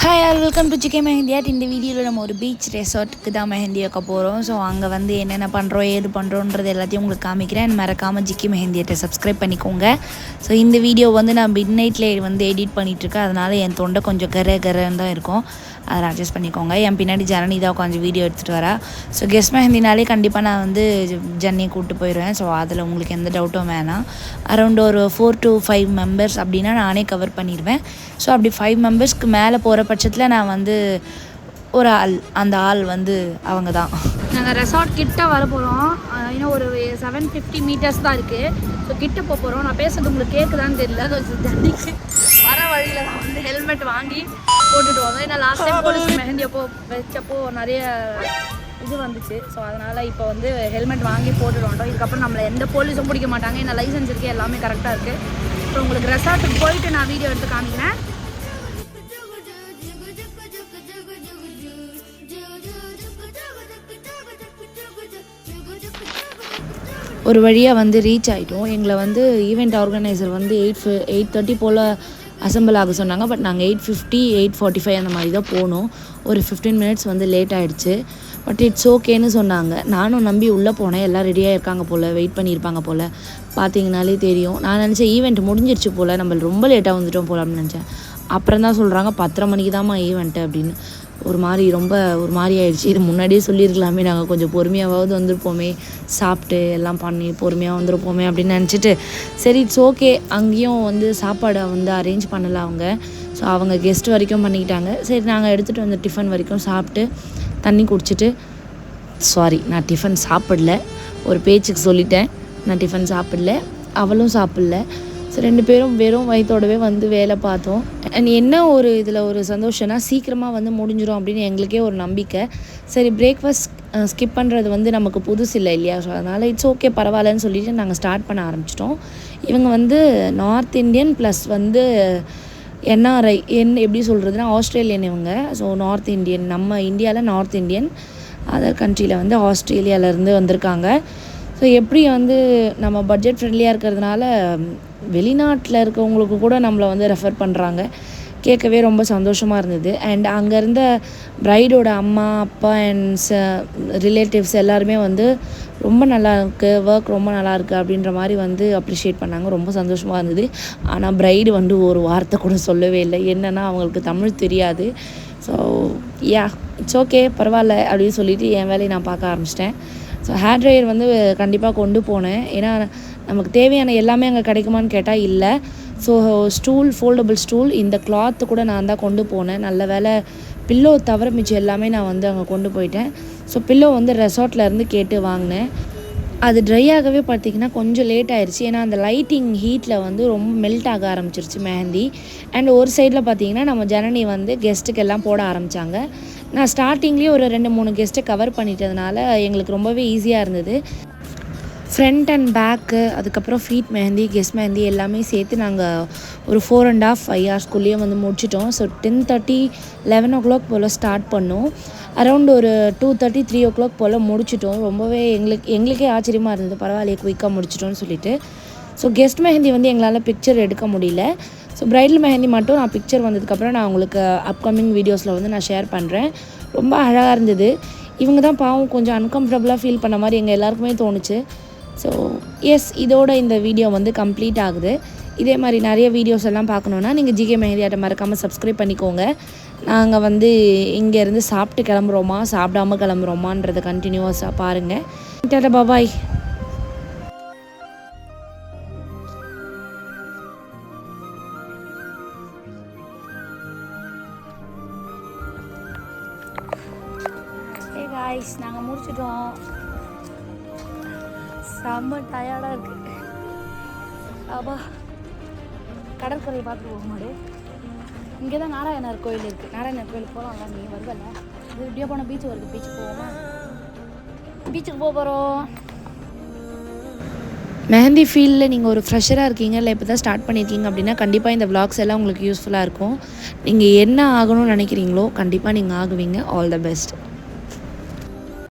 Hi all welcome to GK mehndi art. இந்த வீடியோவில் நம்ம ஒரு பீச் ரெசார்ட்டுக்கு தான் மெஹந்தி வைக்க போகிறோம். ஸோ அங்கே வந்து என்னென்ன பண்ணுறோம் ஏது பண்ணுறோன்றது எல்லாத்தையும் உங்களுக்கு காமிக்கிறேன். மறக்காமல் ஜிகே மெஹந்தி ஆர்ட்டை சப்ஸ்கிரைப் பண்ணிக்கோங்க. ஸோ இந்த வீடியோ வந்து நான் மிட் நைட்டில் வந்து எடிட் பண்ணிகிட்ருக்கேன். அதனால் என் தொண்டை கொஞ்சம் கரன்னு தான் இருக்கும். அதை அட்ஜஸ்ட் பண்ணிக்கோங்க. என் பின்னாடி ஜனனி தான் உட்காந்து வீடியோ எடுத்துகிட்டு வரா. ஸோ கெஸ்ட் மெஹந்தினாலே கண்டிப்பாக நான் வந்து ஜன்னியை கூப்பிட்டு போயிடுவேன். ஸோ அதில் உங்களுக்கு எந்த டவுட்டும் வேணாம். அரௌண்ட் ஒரு 4 to 5 மெம்பர்ஸ் அப்படின்னா நானே கவர் பண்ணிடுவேன். ஸோ அப்படி 5 மெம்பர்ஸ்க்கு மேலே போகிற பட்சத்தில் நான் வந்து ஒரு ஆள், அந்த ஆள் வந்து அவங்க தான். நாங்கள் ரெசார்ட் கிட்ட வர போகிறோம். இன்னும் ஒரு 750 மீட்டர்ஸ் தான் இருக்குது. ஸோ கிட்ட போக போகிறோம். நான் பேசுறது உங்களுக்கு கேட்குதான்னு தெரியல. ஜன்னிக்கு வர வழியில் தான் வந்து ஹெல்மெட் வாங்கி போட்டுட்டு வாங்க. ஏன்னா லாஸ்ட் டைம் போலீஸ் மெஹந்தி வச்சப்போ நிறைய இது வந்துச்சு. ஸோ அதனால் இப்போ வந்து ஹெல்மெட் வாங்கி போட்டுட்டு வந்தோம். இதுக்கப்புறம் நம்மளை எந்த போலீஸும் பிடிக்க மாட்டாங்க. ஏன்னா லைசன்ஸ் இருக்குது, எல்லாமே கரெக்டாக இருக்குது. ஸோ உங்களுக்கு ரெசார்ட்டுக்கு போயிட்டு நான் வீடியோ எடுத்து காமிக்கிறேன். ஒரு வழியாக வந்து ரீச் ஆகிட்டோம். எங்களை வந்து ஈவெண்ட் ஆர்கனைசர் வந்து 8:30 போல் அசம்பிள் ஆக சொன்னாங்க. பட் நாங்கள் 8:50 8:45 அந்த மாதிரி தான் போனோம். ஒரு 15 மினிட்ஸ் வந்து லேட் ஆகிடுச்சு. பட் இட்ஸ் ஓகேன்னு சொன்னாங்க. நானும் நம்பி உள்ளே போனேன். எல்லாம் ரெடியாக இருக்காங்க போல், வெயிட் பண்ணியிருப்பாங்க போல். பார்த்தீங்கனாலே தெரியும். நான் நினச்சேன் ஈவெண்ட் முடிஞ்சிருச்சு போல், நம்ம ரொம்ப லேட்டாக வந்துட்டோம் போல் அப்படின்னு நினச்சேன். அப்புறம் தான் சொல்கிறாங்க 10:30 மணிக்கு தான்மா ஈவெண்ட்டு அப்படின்னு. ஒரு மாதிரி ஆயிடுச்சு. இது முன்னாடியே சொல்லியிருக்கலாமே, நாங்கள் கொஞ்சம் பொறுமையாவது வந்திருப்போமே, சாப்பிட்டு எல்லாம் பண்ணி பொறுமையாக வந்திருப்போமே அப்படின்னு நினச்சிட்டு சரி இட்ஸ் ஓகே. அங்கேயும் வந்து சாப்பாடை வந்து அரேஞ்ச் பண்ணலை அவங்க. ஸோ அவங்க கெஸ்ட் வரைக்கும் பண்ணிக்கிட்டாங்க. சரி நாங்கள் எடுத்துகிட்டு வந்து டிஃபன் வரைக்கும் சாப்பிட்டு தண்ணி குடிச்சிட்டு, நான் டிஃபன் சாப்பிடல, ஒரு பேச்சுக்கு சொல்லிட்டேன். நான் டிஃபன் சாப்பிடல, அவளும் சாப்பிடல. ஸோ 2 பேரும் வெறும் வயிற்றோடவே வந்து வேலை பார்த்தோம். அண்ட் என்ன ஒரு இதில் ஒரு சந்தோஷம்னா சீக்கிரமாக வந்து முடிஞ்சிடும் அப்படின்னு எங்களுக்கே ஒரு நம்பிக்கை. சரி பிரேக்ஃபாஸ்ட் ஸ்கிப் பண்ணுறது வந்து நமக்கு புதுசு இல்லை இல்லையா? ஸோ அதனால் இட்ஸ் ஓகே பரவாயில்லன்னு சொல்லிவிட்டு நாங்கள் ஸ்டார்ட் பண்ண ஆரம்பிச்சிட்டோம். இவங்க வந்து நார்த் இந்தியன் ப்ளஸ் வந்து என்ஆர்ஐ எப்படி சொல்கிறதுனா ஆஸ்திரேலியன் இவங்க. ஸோ நார்த் இந்தியன், நம்ம இந்தியாவில் நார்த் இந்தியன், அதர் கண்ட்ரியில் வந்து ஆஸ்திரேலியாவிலேருந்து வந்திருக்காங்க. ஸோ எப்படி வந்து நம்ம பட்ஜெட் ஃப்ரெண்ட்லியாக இருக்கிறதுனால வெளிநாட்டில் இருக்கவங்களுக்கு கூட நம்மளை வந்து ரெஃபர் பண்ணுறாங்க. கேட்கவே ரொம்ப சந்தோஷமாக இருந்தது. அண்ட் அங்கே இருந்த ப்ரைடோட அம்மா அப்பா அண்ட் ரிலேட்டிவ்ஸ் எல்லாருமே வந்து ரொம்ப நல்லா இருக்குது, ஒர்க் ரொம்ப நல்லா இருக்குது அப்படின்ற மாதிரி வந்து அப்ரிஷியேட் பண்ணாங்க. ரொம்ப சந்தோஷமாக இருந்தது. ஆனால் ப்ரைடு வந்து ஒரு வார்த்தை கூட சொல்லவே இல்லை. என்னென்னா அவங்களுக்கு தமிழ் தெரியாது. ஸோ இட்ஸ் ஓகே பரவாயில்ல அப்படின்னு சொல்லிவிட்டு என் வேலையை நான் பார்க்க ஆரம்பிச்சிட்டேன். ஸோ ஹேர் ட்ரையர் வந்து கண்டிப்பாக கொண்டு போனேன். ஏன்னா நமக்கு தேவையான எல்லாமே அங்கே கிடைக்குமான்னு கேட்டால் இல்லை. ஸோ ஃபோல்டபுள் ஸ்டூல், இந்த கிளாத்து கூட நான் தான் கொண்டு போனேன். நல்ல வேலை பில்லோ தவிர மிச்சம் எல்லாமே நான் வந்து அங்கே கொண்டு போயிட்டேன். ஸோ பில்லோ வந்து ரெசார்ட்லேருந்து கேட்டு வாங்கினேன். அது ட்ரை ஆகவே பார்த்திங்கன்னா கொஞ்சம் லேட் ஆயிடுச்சு. ஏன்னா அந்த லைட்டிங் ஹீட்டில் வந்து ரொம்ப மெல்ட் ஆக ஆரம்பிச்சிருச்சு மெஹந்தி. அண்ட் ஒரு சைடில் பார்த்திங்கன்னா நம்ம ஜனனி வந்து கெஸ்ட்டுக்கு எல்லாம் போட ஆரம்பித்தாங்க. நான் ஸ்டார்டிங்லேயே ஒரு 2-3 கெஸ்ட்டை கவர் பண்ணிட்டதுனால எங்களுக்கு ரொம்பவே ஈஸியாக இருந்தது. ஃப்ரண்ட் அண்ட் பேக்கு, அதுக்கப்புறம் ஃபீட் மெஹந்தி, கெஸ்ட் மெஹந்தி எல்லாமே சேர்த்து நாங்கள் ஒரு 4.5 ஹவர்ஸ்க்குள்ளேயே வந்து முடிச்சிட்டோம். ஸோ 10:30 11 o'clock போல் ஸ்டார்ட் பண்ணோம். அரௌண்ட் ஒரு 2:30 3 o'clock போல் முடிச்சிட்டோம். ரொம்பவே எங்களுக்கே ஆச்சரியமாக இருந்தது, பரவாயில்லையே குயிக்காக முடிச்சிட்டோன்னு சொல்லிட்டு. ஸோ கெஸ்ட் மெஹந்தி வந்து எங்களால் பிக்சர் எடுக்க முடியல. ஸோ ப்ரைடல் மெஹந்தி மட்டும் நான் பிக்சர் வந்ததுக்கப்புறம் நான் உங்களுக்கு அப்கமிங் வீடியோஸில் வந்து நான் ஷேர் பண்ணுறேன். ரொம்ப அழகாக இருந்தது. இவங்க தான் பாவம் கொஞ்சம் அன்கம்ஃபர்டபுளாக ஃபீல் பண்ண மாதிரி எங்கள் எல்லாருக்குமே தோணுச்சு. ஸோ இதோட இந்த வீடியோ வந்து கம்ப்ளீட் ஆகுது. இதே மாதிரி நிறைய வீடியோஸ் எல்லாம் பார்க்கணுன்னா நீங்கள் ஜிகே மெஹந்தி ஆர்ட்டை மறக்காமல் சப்ஸ்கிரைப் பண்ணிக்கோங்க. நாங்கள் வந்து இங்கேருந்து சாப்பிட்டு கிளம்புறோமா சாப்பிடாமல் கிளம்புறோமான்றதை கண்டினியூஸாக பாருங்கள். டாடா பாய். நாங்கள் முடிச்சிட்டோம். செம்ம டயர்டாக இருக்குது. அப்பா கடற்கரையை பார்த்துட்டு போகும்போது இங்கே தான் நாராயணர் கோயில் இருக்குது. நாராயணர் கோயிலுக்கு போகலாம். நீ வருவல இது இப்படியே போனால் பீச் வருது. பீச்சுக்கு போவோமா? பீச்சுக்கு போகிறோம். மெஹந்தி ஃபீல்டில் நீங்கள் ஒரு ஃப்ரெஷராக இருக்கீங்க, இல்லை இப்போ தான் ஸ்டார்ட் பண்ணியிருக்கீங்க அப்படின்னா கண்டிப்பாக இந்த விளாக்ஸ் எல்லாம் உங்களுக்கு யூஸ்ஃபுல்லாக இருக்கும். நீங்கள் என்ன ஆகணும்னு நினைக்கிறீங்களோ கண்டிப்பாக நீங்கள் ஆகுவீங்க. All the best.